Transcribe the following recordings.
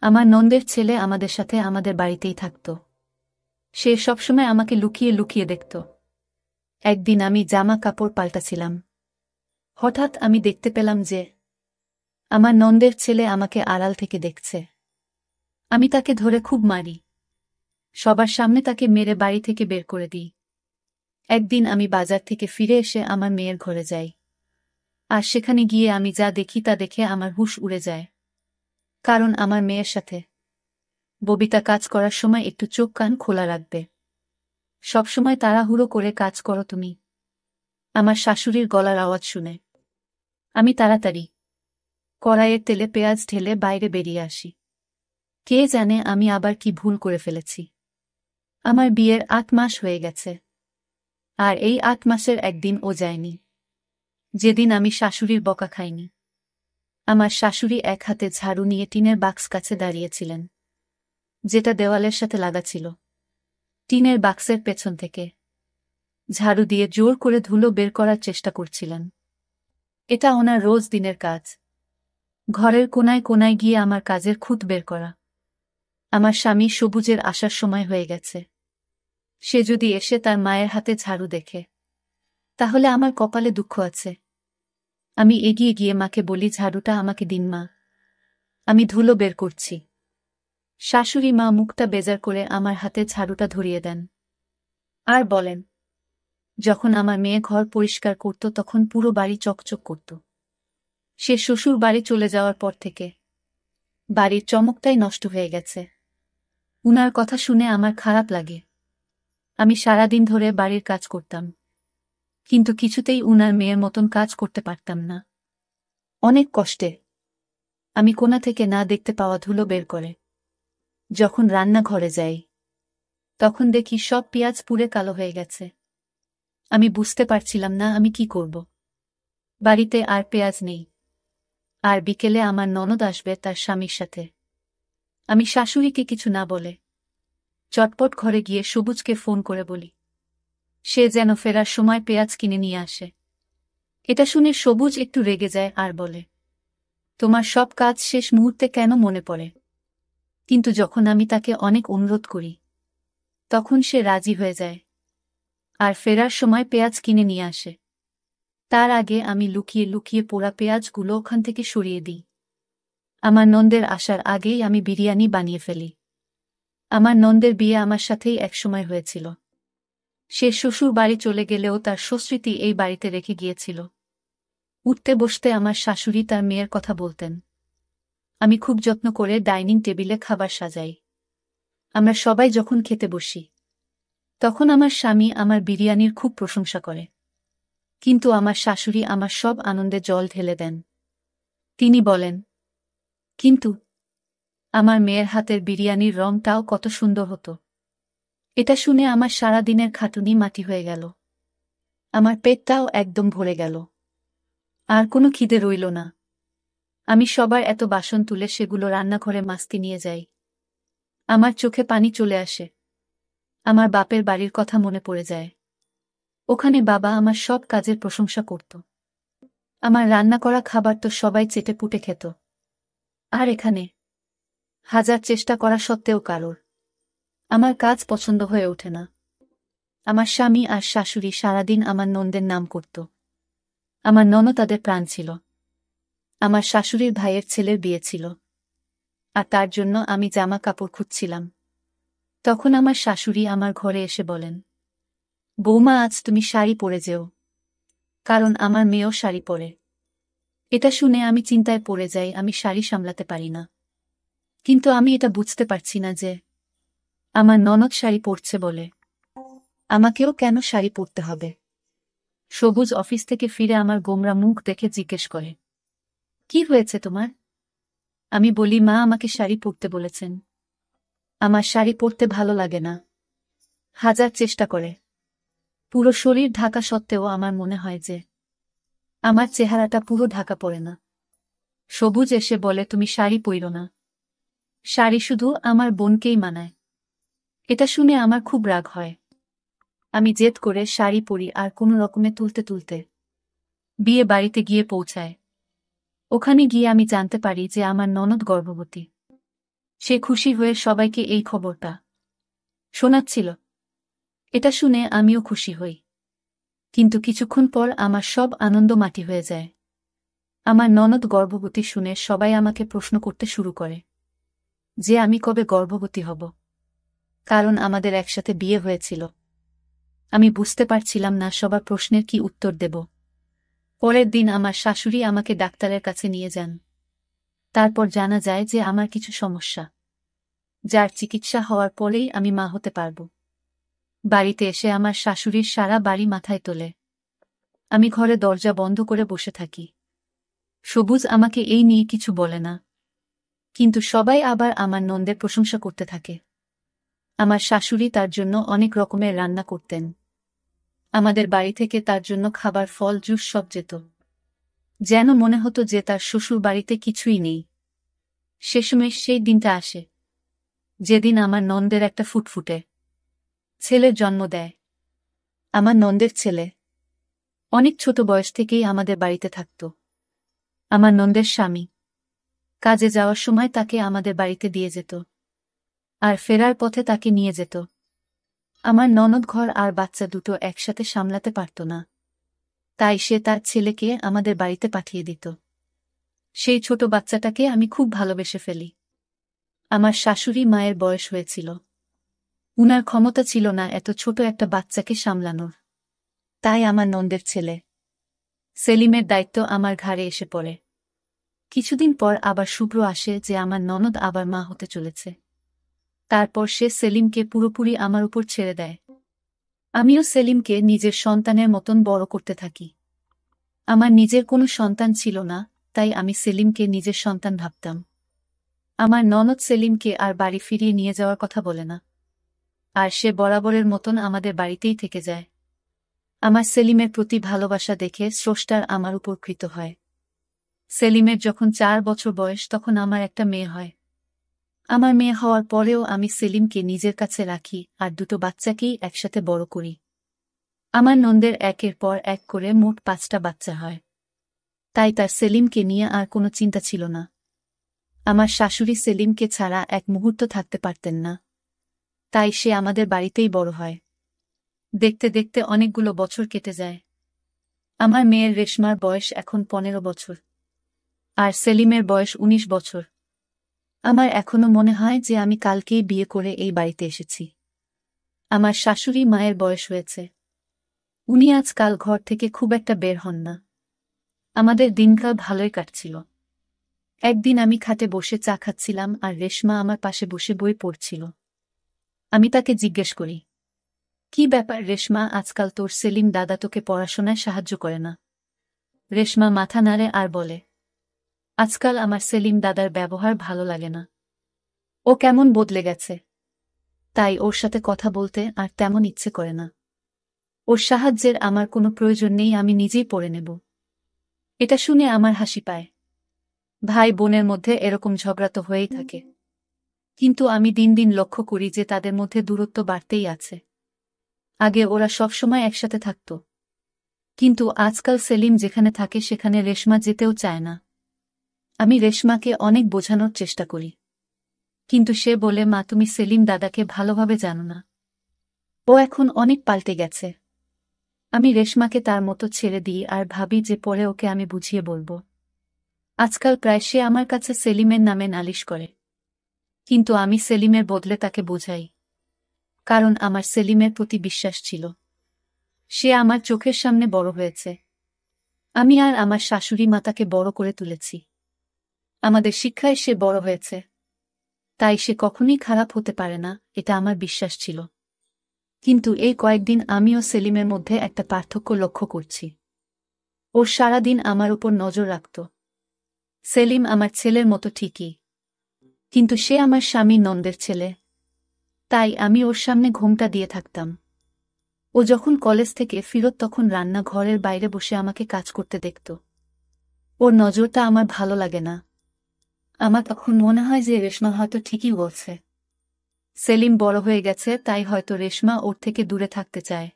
আমার নন্দের ছেলে আমাদের সাথে আমাদের বাড়িতেই থাকত। সে সবসময় আমাকে লুকিয়ে লুকিয়ে দেখত। একদিন আমি জামা কাপড় পাল্টাছিলাম। হঠাৎ আমি দেখতে পেলাম যে আমার নন্দের ছেলে আমাকে আড়াল থেকে দেখছে। আমি তাকে ধরে খুব মারি। সবার সামনে তাকে মেরে বাড়ি থেকে বের করে দিই। একদিন আমি বাজার থেকে ফিরে এসে আমার মেয়ের ঘরে যাই। আর সেখানে গিয়ে আমি যা দেখি তা দেখে আমার হুঁশ উড়ে যায়। কারণ আমার মেয়ের সাথে ববিতা কাজ করার সময় একটু চোখ কান খোলা রাখবে। সবসময় তাড়াহুড়ো করে কাজ করো তুমি। আমার শাশুড়ির গলার আওয়াজ শুনে আমি তাড়াতাড়ি কড়াইয়ের তেলে পেঁয়াজ ঢেলে বাইরে বেরিয়ে আসি। কে জানে আমি আবার কি ভুল করে ফেলেছি। আমার বিয়ের ৮ মাস হয়ে গেছে। আর এই ৮ মাসের একদিন ও যায়নি যেদিন আমি শাশুড়ির বকা খাইনি। আমার শাশুড়ি এক হাতে ঝাড়ু নিয়ে টিনের বাক্স কাছে দাঁড়িয়েছিলেন, যেটা দেওয়ালের সাথে লাগা ছিল। টিনের বাক্সের পেছন থেকে ঝাড়ু দিয়ে জোর করে ধুলো বের করার চেষ্টা করছিলেন। এটা ওনার রোজ দিনের কাজ। ঘরের কোনায় কোনায় গিয়ে আমার কাজের খুঁত বের করা। আমার স্বামী সবুজের আসার সময় হয়ে গেছে। সে যদি এসে তার মায়ের হাতে ঝাড়ু দেখে, তাহলে আমার কপালে দুঃখ আছে। আমি এগিয়ে গিয়ে মাকে বলি, ঝাড়ুটা আমাকে দিন মা, আমি ধুলো বের করছি। শাশুড়ি মা মুখটা বেজার করে আমার হাতে ঝাড়ুটা ধরিয়ে দেন আর বলেন, যখন আমার মেয়ে ঘর পরিষ্কার করত তখন পুরো বাড়ি চকচক করত। সে শ্বশুর বাড়ি চলে যাওয়ার পর থেকে বাড়ির চমকটাই নষ্ট হয়ে গেছে। উনার কথা শুনে আমার খারাপ লাগে। আমি সারাদিন ধরে বাড়ির কাজ করতাম, কিন্তু কিছুতেই উনার মেয়ের মতন কাজ করতে পারতাম না। অনেক কষ্টে আমি কোণা থেকে না দেখতে পাওয়া ধুলো বের করে যখন রান্নাঘরে যাই, তখন দেখি সব পেঁয়াজ পুড়ে কালো হয়ে গেছে। আমি বুঝতে পারছিলাম না আমি কি করব। বাড়িতে আর পেঁয়াজ নেই। আর বিকেলে আমার ননদ আসবে তার স্বামীর সাথে। আমি শাশুড়িকে কিছু না বলে চটপট ঘরে গিয়ে সবুজকে ফোন করে বলি সে যেন ফেরার সময় পেঁয়াজ কিনে নিয়ে আসে। এটা শুনে সবুজ একটু রেগে যায় আর বলে, তোমার সব কাজ শেষ মুহূর্তে কেন মনে পড়ে? কিন্তু যখন আমি তাকে অনেক অনুরোধ করি, তখন সে রাজি হয়ে যায় আর ফেরার সময় পেঁয়াজ কিনে নিয়ে আসে। তার আগে আমি লুকিয়ে লুকিয়ে পোড়া পেঁয়াজগুলো ওখান থেকে সরিয়ে দিই। আমার নন্দের আসার আগেই আমি বিরিয়ানি বানিয়ে ফেলি। আমার নন্দের বিয়ে আমার সাথেই একসময় হয়েছিল। সে শ্বশুর বাড়ি চলে গেলেও তার সুস্মৃতি এই বাড়িতে রেখে গিয়েছিল। উঠতে বসতে আমার শাশুড়ি তার মেয়ের কথা বলতেন। আমি খুব যত্ন করে ডাইনিং টেবিলে খাবার সাজাই। আমরা সবাই যখন খেতে বসি, তখন আমার স্বামী আমার বিরিয়ানির খুব প্রশংসা করে। কিন্তু আমার শাশুড়ি আমার সব আনন্দে জল ঢেলে দেন। তিনি বলেন, কিন্তু আমার মেয়ের হাতের বিরিয়ানির রংটাও কত সুন্দর হতো। এটা শুনে আমার সারা দিনের খাটুনি মাটি হয়ে গেল। আমার পেটটাও একদম ভরে গেল। আর কোনো খিদে রইল না। আমি সবার এত বাসন তুলে সেগুলো রান্নাঘরে মাজতে নিয়ে যাই। আমার চোখে পানি চলে আসে। আমার বাপের বাড়ির কথা মনে পড়ে যায়। ওখানে বাবা আমার সব কাজের প্রশংসা করত। আমার রান্না করা খাবার তো সবাই চেটেপুটে খেত। আর এখানে হাজার চেষ্টা করা সত্ত্বেও কারোর আমার কাজ পছন্দ হয়ে ওঠে না। আমার স্বামী আর শাশুড়ি সারাদিন আমার নন্দের নাম করত। আমার ননদ তাদের প্রাণ ছিল। আমার শাশুড়ির ভাইয়ের ছেলের বিয়ে ছিল, আর তার জন্য আমি জামা কাপড় খুঁজছিলাম। তখন আমার শাশুড়ি আমার ঘরে এসে বলেন, বৌমা, আজ তুমি শাড়ি পরে যেও, কারণ আমার মেয়েও শাড়ি পরে। এটা শুনে আমি চিন্তায় পড়ে যাই। আমি শাড়ি সামলাতে পারি না। কিন্তু আমি এটা বুঝতে পারছি না যে আমার ননদ শাড়ি পরছে বলে আমাকেও কেন শাড়ি পরতে হবে। সবুজ অফিস থেকে ফিরে আমার গোমরা মুখ দেখে জিজ্ঞেস করে, কি হয়েছে তোমার? আমি বলি, মা আমাকে শাড়ি পরতে বলেছেন। আমার শাড়ি পরতে ভালো লাগে না। হাজার চেষ্টা করে পুরো শরীর ঢাকা সত্ত্বেও আমার মনে হয় যে আমার চেহারাটা পুরো ঢাকা পড়ে না। সবুজ এসে বলে, তুমি শাড়ি পইরো না। শাড়ি শুধু আমার বোনকেই মানায়। এটা শুনে আমার খুব রাগ হয়। আমি জেদ করে শাড়ি পরি আর কোনো রকমে তুলতে তুলতে বিয়ে বাড়িতে গিয়ে পৌঁছায়। ওখানে গিয়ে আমি জানতে পারি যে আমার ননদ গর্ভবতী। সে খুশি হয়ে সবাইকে এই খবরটা শোনাচ্ছিল। এটা শুনে আমিও খুশি হই। কিন্তু কিছুক্ষণ পর আমার সব আনন্দ মাটি হয়ে যায়। আমার ননদ গর্ভবতী শুনে সবাই আমাকে প্রশ্ন করতে শুরু করে যে আমি কবে গর্ভবতী হব, কারণ আমাদের একসাথে বিয়ে হয়েছিল। আমি বুঝতে পারছিলাম না সবার প্রশ্নের কি উত্তর দেব। পরের দিন আমার শাশুড়ি আমাকে ডাক্তারের কাছে নিয়ে যান। তারপর জানা যায় যে আমার কিছু সমস্যা, যার চিকিৎসা হওয়ার পরেই আমি মা হতে পারব। বাড়িতে এসে আমার শাশুড়ির সারা বাড়ি মাথায় তোলে। আমি ঘরে দরজা বন্ধ করে বসে থাকি। সবুজ আমাকে এই নিয়ে কিছু বলে না, কিন্তু সবাই আবার আমার নন্দের প্রশংসা করতে থাকে। আমার শাশুড়ি তার জন্য অনেক রকমের রান্না করতেন। আমাদের বাড়ি থেকে তার জন্য খাবার, ফল, জুস সব যেত। যেন মনে হতো যে তার শ্বশুর বাড়িতে কিছুই নেই। শেষমেশ সেই দিনটা আসে যেদিন আমার নন্দের একটা ফুটফুটে ছেলের জন্ম দেয়। আমার নন্দের ছেলে অনেক ছোট বয়স থেকেই আমাদের বাড়িতে থাকত। আমার নন্দের স্বামী কাজে যাওয়ার সময় তাকে আমাদের বাড়িতে দিয়ে যেত, আর ফেরার পথে তাকে নিয়ে যেত। আমার ননদ ঘর আর বাচ্চা দুটো একসাথে সামলাতে পারত না, তাই সে তার ছেলেকে আমাদের বাড়িতে পাঠিয়ে দিত। সেই ছোট বাচ্চাটাকে আমি খুব ভালোবেসে ফেলি। আমার শাশুড়ি মায়ের বয়স হয়েছিল, উনার ক্ষমতা ছিল না এত ছোট একটা বাচ্চাকে সামলানোর। তাই আমার নন্দের ছেলে সেলিমের দায়িত্ব আমার ঘাড়ে এসে পড়ে। কিছুদিন পর আবার শুভ্র আসে যে আমার ননদ আবার মা হতে চলেছে। তারপর সে সেলিমকে পুরোপুরি আমার উপর ছেড়ে দেয়। আমিও সেলিমকে নিজের সন্তানের মতন বড় করতে থাকি। আমার নিজের কোনো সন্তান ছিল না, তাই আমি সেলিমকে নিজের সন্তান ভাবতাম। আমার ননদ সেলিমকে আর বাড়ি ফিরিয়ে নিয়ে যাওয়ার কথা বলে না, আর সে বরাবরের মতন আমাদের বাড়িতেই থেকে যায়। আমার সেলিমের প্রতি ভালোবাসা দেখে স্রষ্টার আমার উপর কৃত হয়। সেলিমের যখন 4 বছর বয়স তখন আমার একটা মেয়ে হয়। আমার মেয়ে হওয়ার পরেও আমি সেলিমকে নিজের কাছে রাখি আর দুটো বাচ্চাকেই একসাথে বড় করি। আমার নন্দের একের পর এক করে মোট 5টা বাচ্চা হয়, তাই তার সেলিমকে নিয়ে আর কোনো চিন্তা ছিল না। আমার শাশুড়ি সেলিমকে ছাড়া এক মুহূর্ত থাকতে পারতেন না, তাই সে আমাদের বাড়িতেই বড় হয়। দেখতে দেখতে অনেকগুলো বছর কেটে যায়। আমার মেয়ের রেশমার বয়স এখন 15 বছর, আর সেলিমের বয়স 19 বছর। আমার এখনো মনে হয় যে আমি কালকেই বিয়ে করে এই বাড়িতে এসেছি। আমার শাশুড়ি মায়ের বয়স হয়েছে, উনি আজকাল ঘর থেকে খুব একটা বের হন না। আমাদের দিনকাল ভালোই কাটছিল। একদিন আমি খাটে বসে চা খাচ্ছিলাম আর রেশমা আমার পাশে বসে বই পড়ছিল। আমি তাকে জিজ্ঞেস করি, কি ব্যাপার রেশমা, আজকাল তোর সেলিম দাদা তোকে পড়াশোনায় সাহায্য করে না? রেশমা মাথা নাড়ে আর বলে, আজকাল আমার সেলিম দাদার ব্যবহার ভালো লাগে না। ও কেমন বদলে গেছে, তাই ওর সাথে কথা বলতে আর তেমন ইচ্ছে করে না। ওর সাহায্যের আমার কোনো প্রয়োজন নেই, আমি নিজেই পড়ে নেব। এটা শুনে আমার হাসি পায়। ভাই বোনের মধ্যে এরকম ঝগড়া তো হয়েই থাকে, কিন্তু আমি দিন দিন লক্ষ্য করি যে তাদের মধ্যে দূরত্ব বাড়তেই আছে। আগে ওরা সবসময় একসাথে থাকত, কিন্তু আজকাল সেলিম যেখানে থাকে সেখানে রেশমা যেতেও চায় না। আমি রেশমাকে অনেক বোঝানোর চেষ্টা করি, কিন্তু সে বলে, মা তুমি সেলিম দাদাকে ভালোভাবে জানো না, ও এখন অনেক পাল্টে গেছে। আমি রেশমাকে তার মতো ছেড়ে দিই আর ভাবি যে পরে ওকে আমি বুঝিয়ে বলবো। আজকাল প্রায় সে আমার কাছে সেলিমের নামে নালিশ করে, কিন্তু আমি সেলিমের বদলে তাকে বোঝাই, কারণ আমার সেলিমের প্রতি বিশ্বাস ছিল। সে আমার চোখের সামনে বড় হয়েছে। আমি আর আমার শাশুড়ি মা তাকে বড় করে তুলেছি। আমাদের শিক্ষায় সে বড় হয়েছে, তাই সে কখনই খারাপ হতে পারে না, এটা আমার বিশ্বাস ছিল। কিন্তু এই কয়েকদিন আমিও সেলিমের মধ্যে একটা পার্থক্য লক্ষ্য করছি। ও সারাদিন আমার উপর নজর রাখত। সেলিম আমার ছেলের মতো ঠিকই, কিন্তু সে আমার স্বামী নন্দের ছেলে, তাই আমি ওর সামনে ঘোমটা দিয়ে থাকতাম। ও যখন কলেজ থেকে ফিরত তখন রান্না ঘরের বাইরে বসে আমাকে কাজ করতে দেখত। ওর নজরটা আমার ভালো লাগে না। আমার তখন মনে হয় যে রেশমা হয়তো ঠিকই বলছে। সেলিম বড় হয়ে গেছে, তাই হয়তো রেশমা ওর থেকে দূরে থাকতে চায়।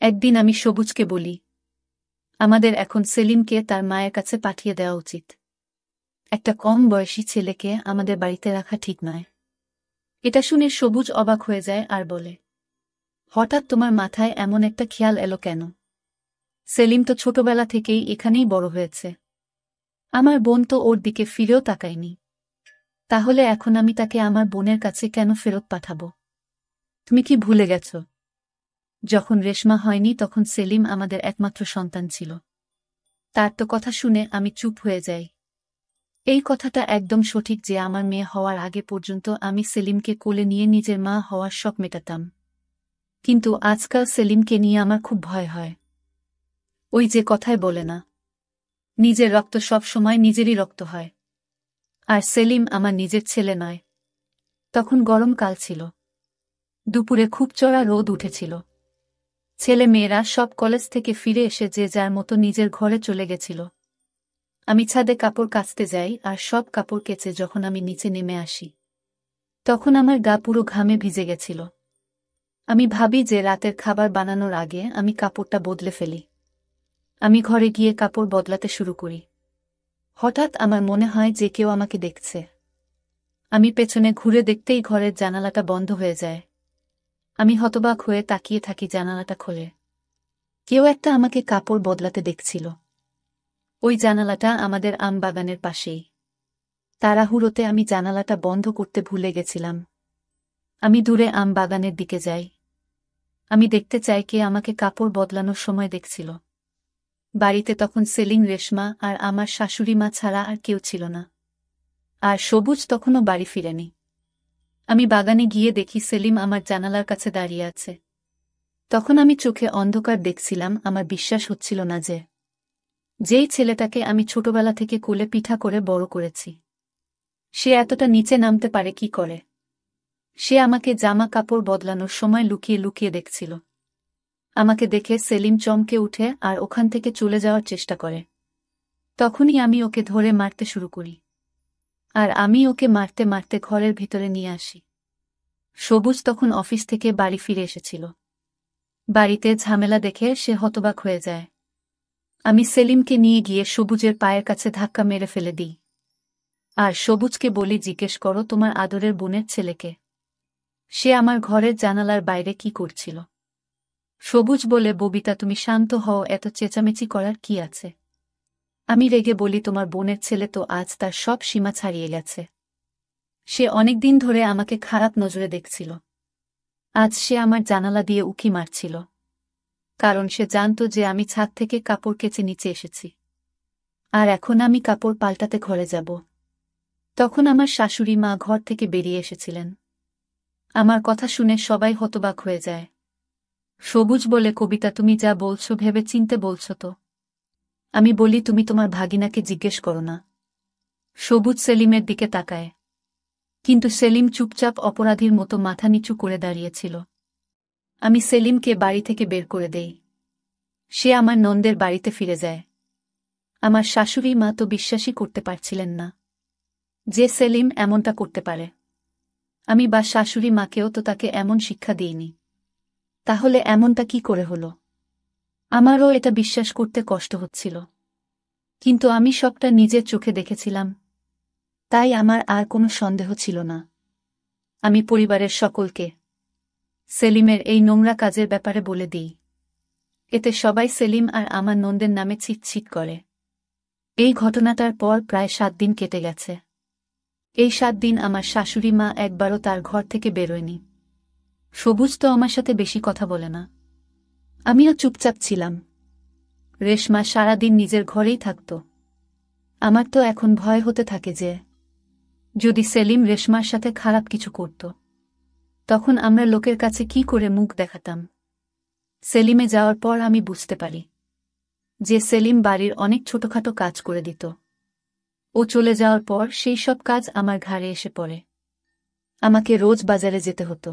একদিন আমি সবুজকে বলি, আমাদের এখন সেলিমকে তার মায়ের কাছে পাঠিয়ে দেওয়া উচিত। একটা কম বয়সী ছেলেকে আমাদের বাড়িতে রাখা ঠিক নয়। এটা শুনে সবুজ অবাক হয়ে যায় আর বলে, হঠাৎ তোমার মাথায় এমন একটা খেয়াল এলো কেন? সেলিম তো ছোটবেলা থেকেই এখানেই বড় হয়েছে। আমার বোন তো ওর দিকে ফিরেও তাকায়নি। তাহলে এখন আমি তাকে আমার বোনের কাছে কেন ফেরত পাঠাবো? তুমি কি ভুলে গেছ যখন রেশমা হয়নি তখন সেলিম আমাদের একমাত্র সন্তান ছিল? তার তো কথা শুনে আমি চুপ হয়ে যাই। এই কথাটা একদম সঠিক যে আমার মেয়ে হওয়ার আগে পর্যন্ত আমি সেলিমকে কোলে নিয়ে নিজের মা হওয়ার শখ মেটাতাম। কিন্তু আজকাল সেলিমকে নিয়ে আমার খুব ভয় হয়। ওই যে কথায় বলে না, নিজের রক্ত সব সময় নিজেরই রক্ত হয়। আর সেলিম আমার নিজের ছেলে নয়। তখন গরমকাল ছিল। দুপুরে খুব চড়া রোদ উঠেছিল। ছেলে মেয়েরা সব কলেজ থেকে ফিরে এসে যে যার মতো নিজের ঘরে চলে গেছিল। আমি ছাদে কাপড় কাচতে যাই আর সব কাপড় কেচে যখন আমি নিচে নেমে আসি তখন আমার গা পুরো ঘামে ভিজে গেছিল। আমি ভাবি যে রাতের খাবার বানানোর আগে আমি কাপড়টা বদলে ফেলি। আমি ঘরে গিয়ে কাপড় বদলাতে শুরু করি। হঠাৎ আমার মনে হয় যে কেউ আমাকে দেখছে। আমি পেছনে ঘুরে দেখতেই ঘরের জানালাটা বন্ধ হয়ে যায়। আমি হতবাক হয়ে তাকিয়ে থাকি, জানালাটা খোলে। কেউ একটা আমাকে কাপড় বদলাতে দেখছিল। ওই জানালাটা আমাদের আম বাগানের পাশেই। তাড়াহুড়োতে আমি জানালাটা বন্ধ করতে ভুলে গেছিলাম। আমি দূরে আম বাগানের দিকে যাই। আমি দেখতে চাই কে আমাকে কাপড় বদলানোর সময় দেখছিল। বাড়িতে তখন সেলিম, রেশমা আর আমার শাশুড়ি মা ছাড়া আর কেউ ছিল না। আর সবুজ তখনও বাড়ি ফিরেনি। আমি বাগানে গিয়ে দেখি সেলিম আমার জানালার কাছে দাঁড়িয়ে আছে। তখন আমি চোখে অন্ধকার দেখছিলাম। আমার বিশ্বাস হচ্ছিল না যে যেই ছেলেটাকে আমি ছোটবেলা থেকে কোলে পিঠা করে বড় করেছি সে এতটা নিচে নামতে পারে কি করে। সে আমাকে জামা কাপড় বদলানোর সময় লুকিয়ে লুকিয়ে দেখছিল। আমাকে দেখে সেলিম চমকে উঠে আর ওখান থেকে চলে যাওয়ার চেষ্টা করে। তখনই আমি ওকে ধরে মারতে শুরু করি। আর আমি ওকে মারতে মারতে ঘরের ভিতরে নিয়ে আসি। সবুজ তখন অফিস থেকে বাড়ি ফিরে এসেছিল। বাড়িতে ঝামেলা দেখে সে হতবাক হয়ে যায়। আমি সেলিমকে নিয়ে গিয়ে সবুজের পায়ের কাছে ধাক্কা মেরে ফেলে দিই। আর সবুজকে বলি, জিজ্ঞেস করো তোমার আদরের বোনের ছেলেকে, সে আমার ঘরের জানালার বাইরে কি করছিল। সবুজ বলে, ববিতা তুমি শান্ত হও, এত চেঁচামেচি করার কি আছে? আমি রেগে বলি, তোমার বোনের ছেলে তো আজ তার সব সীমা ছাড়িয়ে গেছে। সে অনেকদিন ধরে আমাকে খারাপ নজরে দেখছিল। আজ সে আমার জানালা দিয়ে উঁকি মারছিল, কারণ সে জানত যে আমি ছাদ থেকে কাপড় কেচে নিচে এসেছি। আর এখন আমি কাপড় পাল্টাতে ঘরে যাব। তখন আমার শাশুড়ি মা ঘর থেকে বেরিয়ে এসেছিলেন। আমার কথা শুনে সবাই হতবাক হয়ে যায়। সবুজ বলে, কবিতা তুমি যা বলছো ভেবে চিনতে বলছো তো? আমি বলি, তুমি তোমার ভাগিনাকে জিজ্ঞেস করো না। সবুজ সেলিমের দিকে তাকায়, কিন্তু সেলিম চুপচাপ অপরাধীর মতো মাথা নিচু করে দাঁড়িয়েছিল। আমি সেলিমকে বাড়ি থেকে বের করে দেই। সে আমার নন্দের বাড়িতে ফিরে যায়। আমার শাশুড়ি মা তো বিশ্বাসই করতে পারছিলেন না যে সেলিম এমনটা করতে পারে। আমি বা শাশুড়ি মাকেও তো তাকে এমন শিক্ষা দিইনি। তাহলে এমনটা কি করে হলো? আমারও এটা বিশ্বাস করতে কষ্ট হচ্ছিল, কিন্তু আমি সবটা নিজের চোখে দেখেছিলাম, তাই আমার আর কোনো সন্দেহ ছিল না। আমি পরিবারের সকলকে সেলিমের এই নোংরা কাজের ব্যাপারে বলে দিই। এতে সবাই সেলিম আর আমার নন্দের নামে ছিটছিট করে। এই ঘটনাটার পর প্রায় 7 দিন কেটে গেছে। এই 7 দিন আমার শাশুড়ি মা একবারও তার ঘর থেকে বেরোয়নি। সবুজ তো আমার সাথে বেশি কথা বলে না। আমিও চুপচাপ ছিলাম। রেশমা সারাদিন নিজের ঘরেই থাকত। আমার তো এখন ভয় হতে থাকে যে যদি সেলিম রেশমার সাথে খারাপ কিছু করত, তখন আমরা লোকের কাছে কি করে মুখ দেখাতাম। সেলিমে যাওয়ার পর আমি বুঝতে পারি যে সেলিম বাড়ির অনেক ছোটখাটো কাজ করে দিত। ও চলে যাওয়ার পর সেই সব কাজ আমার ঘাড়ে এসে পড়ে। আমাকে রোজ বাজারে যেতে হতো।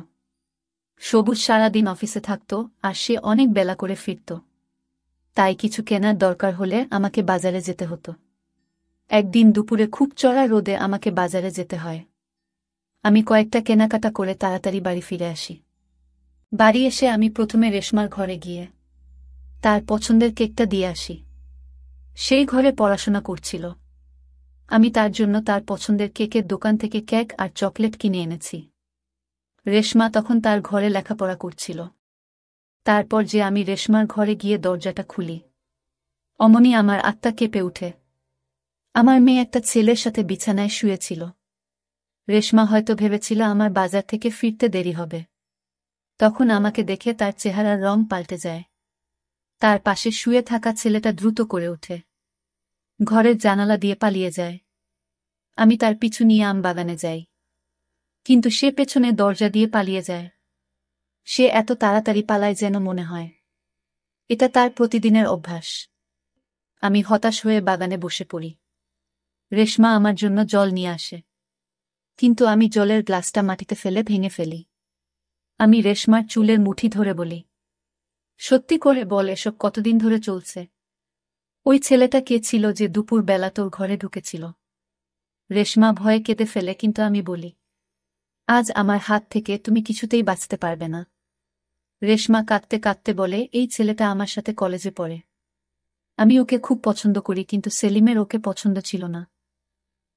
সবুজ সারাদিন অফিসে থাকত আর সে অনেক বেলা করে ফিরত। তাই কিছু কেনার দরকার হলে আমাকে বাজারে যেতে হতো। একদিন দুপুরে খুব চড়া রোদে আমাকে বাজারে যেতে হয়। আমি কয়েকটা কেনাকাটা করে তাড়াতাড়ি বাড়ি ফিরে আসি। বাড়ি এসে আমি প্রথমে রেশমার ঘরে গিয়ে তার পছন্দের কেকটা দিয়ে আসি। সেই ঘরে পড়াশোনা করছিল। আমি তার জন্য তার পছন্দের কেকের দোকান থেকে কেক আর চকলেট কিনে এনেছি। রেশমা তখন তার ঘরে লেখাপড়া করছিল। তারপর যে আমি রেশমার ঘরে গিয়ে দরজাটা খুলি, অমনি আমার আত্মা কেঁপে উঠে। আমার মেয়ে একটা ছেলের সাথে বিছানায় শুয়েছিল। রেশমা হয়তো ভেবেছিল আমার বাজার থেকে ফিরতে দেরি হবে। তখন আমাকে দেখে তার চেহারার রং পাল্টে যায়। তার পাশে শুয়ে থাকা ছেলেটা দ্রুত করে ওঠে, ঘরের জানালা দিয়ে পালিয়ে যায়। আমি তার পিছু নিয়ে আম বাগানে যাই, কিন্তু সে পেছনে দরজা দিয়ে পালিয়ে যায়। সে এত তাড়াতাড়ি পালায় যেন মনে হয় এটা তার প্রতিদিনের অভ্যাস। আমি হতাশ হয়ে বাগানে বসে পড়ি। রেশমা আমার জন্য জল নিয়ে আসে, কিন্তু আমি জলের গ্লাসটা মাটিতে ফেলে ভেঙে ফেলি। আমি রেশমার চুলের মুঠি ধরে বলি, সত্যি করে বল, এসব কতদিন ধরে চলছে? ওই ছেলেটা কে ছিল যে দুপুর বেলা তোর ঘরে ঢুকেছিল? রেশমা ভয়ে কেঁদে ফেলে, কিন্তু আমি বলি, আজ আমার হাত থেকে তুমি কিছুতেই বাঁচতে পারবে না। রেশমা কাঁদতে কাঁদতে বলে, এই ছেলেটা আমার সাথে কলেজে পড়ে। আমি ওকে খুব পছন্দ করি, কিন্তু সেলিমের ওকে পছন্দ ছিল না।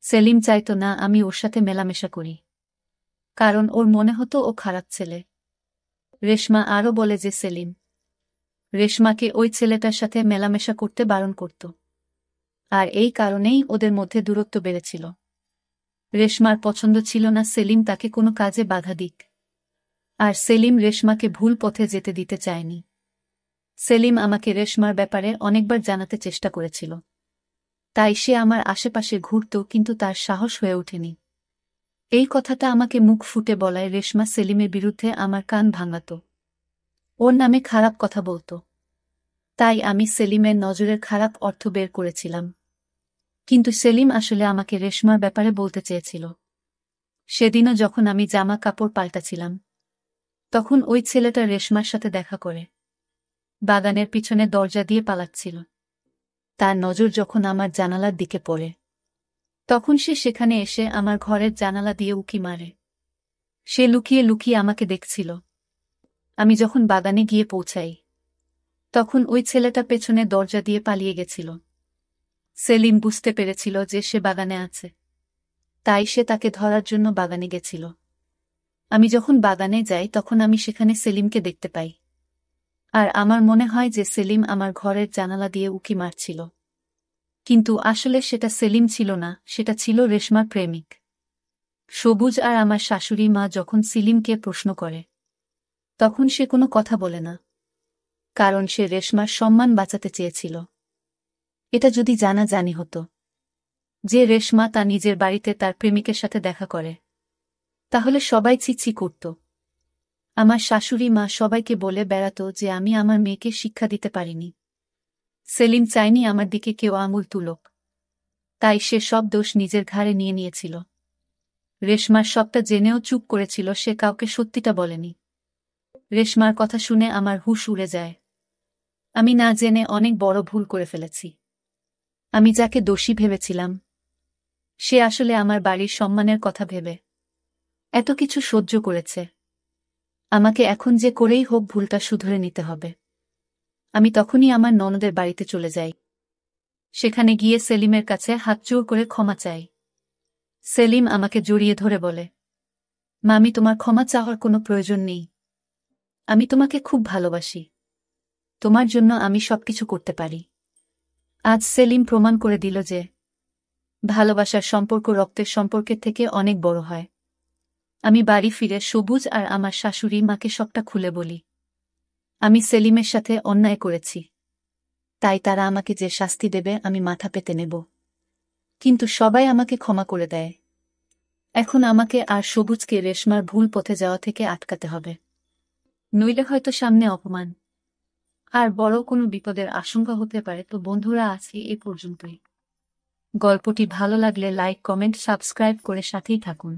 সেলিম চাইতো না আমি ওর সাথে মেলামেশা করি, কারণ ওর মনে হতো ও খারাপ ছেলে। রেশমা আরও বলে যে সেলিম রেশমাকে ওই ছেলেটার সাথে মেলামেশা করতে বারণ করত, আর এই কারণেই ওদের মধ্যে দূরত্ব বেড়েছিল। রেশমার পছন্দ ছিল না সেলিম তাকে কোনো কাজে বাধা দিক, আর সেলিম রেশমাকে ভুল পথে যেতে দিতে চায়নি। সেলিম আমাকে রেশমার ব্যাপারে অনেকবার জানাতে চেষ্টা করেছিল, তাই সে আমার আশেপাশে ঘুরত, কিন্তু তার সাহস হয়ে ওঠেনি। এই কথাটা আমাকে মুখ ফুটে বলায় রেশমা সেলিমের বিরুদ্ধে আমার কান ভাঙাত, ওর নামে খারাপ কথা বলত। তাই আমি সেলিমের নজরের খারাপ অর্থ বের করেছিলাম, কিন্তু সেলিম আসলে আমাকে রেশমার ব্যাপারে বলতে চেয়েছিল। সেদিনও যখন আমি জামা কাপড় পাল্টাছিলাম, তখন ওই ছেলেটা রেশমার সাথে দেখা করে বাগানের পিছনে দরজা দিয়ে পালাচ্ছিল। তার নজর যখন আমার জানালার দিকে পড়ে, তখন সে সেখানে এসে আমার ঘরের জানালা দিয়ে উঁকি মারে। সে লুকিয়ে লুকিয়ে আমাকে দেখছিল। আমি যখন বাগানে গিয়ে পৌঁছাই, তখন ওই ছেলেটা পেছনে দরজা দিয়ে পালিয়ে গেছিল। সেলিম বুঝতে পেরেছিল যে সে বাগানে আছে, তাই সে তাকে ধরার জন্য বাগানে গেছিল। আমি যখন বাগানে যাই, তখন আমি সেখানে সেলিমকে দেখতে পাই, আর আমার মনে হয় যে সেলিম আমার ঘরের জানালা দিয়ে উঁকি মারছিল। কিন্তু আসলে সেটা সেলিম ছিল না, সেটা ছিল রেশমার প্রেমিক সবুজ। আর আমার শাশুড়ি মা যখন সেলিমকে প্রশ্ন করে, তখন সে কোনো কথা বলে না, কারণ সে রেশমার সম্মান বাঁচাতে চেয়েছিল। এটা যদি জানাজানি হতো যে রেশমা তা নিজের বাড়িতে তার প্রেমিকের সাথে দেখা করে, তাহলে সবাই ছিছি করত। আমার শাশুড়ি মা সবাইকে বলে বেড়াতো যে আমি আমার মেয়েকে শিক্ষা দিতে পারিনি। সেলিম চায়নি আমার দিকে কেউ আঙুল তুলুক, তাই সে সব দোষ নিজের ঘাড়ে নিয়ে নিয়েছিল। রেশমার সবটা জেনেও চুপ করেছিল, সে কাউকে সত্যিটা বলেনি। রেশমার কথা শুনে আমার হুঁশ উড়ে যায়। আমি না জেনে অনেক বড় ভুল করে ফেলেছি। আমি যাকে দোষী ভেবেছিলাম, সে আসলে আমার বাড়ির সম্মানের কথা ভেবে এত কিছু সহ্য করেছে। আমাকে এখন যে করেই হোক ভুলটা শুধরে নিতে হবে। আমি তখনই আমার ননদের বাড়িতে চলে যাই। সেখানে গিয়ে সেলিমের কাছে হাত জোড় করে ক্ষমা চাই। সেলিম আমাকে জড়িয়ে ধরে বলে, মামি, তোমার ক্ষমা চাওয়ার কোনো প্রয়োজন নেই। আমি তোমাকে খুব ভালোবাসি। তোমার জন্য আমি সবকিছু করতে পারি। আজ সেলিম প্রমাণ করে দিল যে ভালোবাসার সম্পর্ক রক্তের সম্পর্কের থেকে অনেক বড় হয়। আমি বাড়ি ফিরে সবুজ আর আমার শাশুড়ি মাকে সবটা খুলে বলি। আমি সেলিমের সাথে অন্যায় করেছি, তাই তারা আমাকে যে শাস্তি দেবে আমি মাথা পেতে নেব। কিন্তু সবাই আমাকে ক্ষমা করে দেয়। এখন আমাকে আর সবুজকে রেশমার ভুল পথে যাওয়া থেকে আটকাতে হবে, নইলে হয়তো সামনে অপমান আর বড় কোনো বিপদের আশঙ্কা হতে পারে। তো বন্ধুরা, আজকে এই পর্যন্তই। গল্পটি ভালো লাগলে লাইক, কমেন্ট, সাবস্ক্রাইব করে সাথেই থাকুন।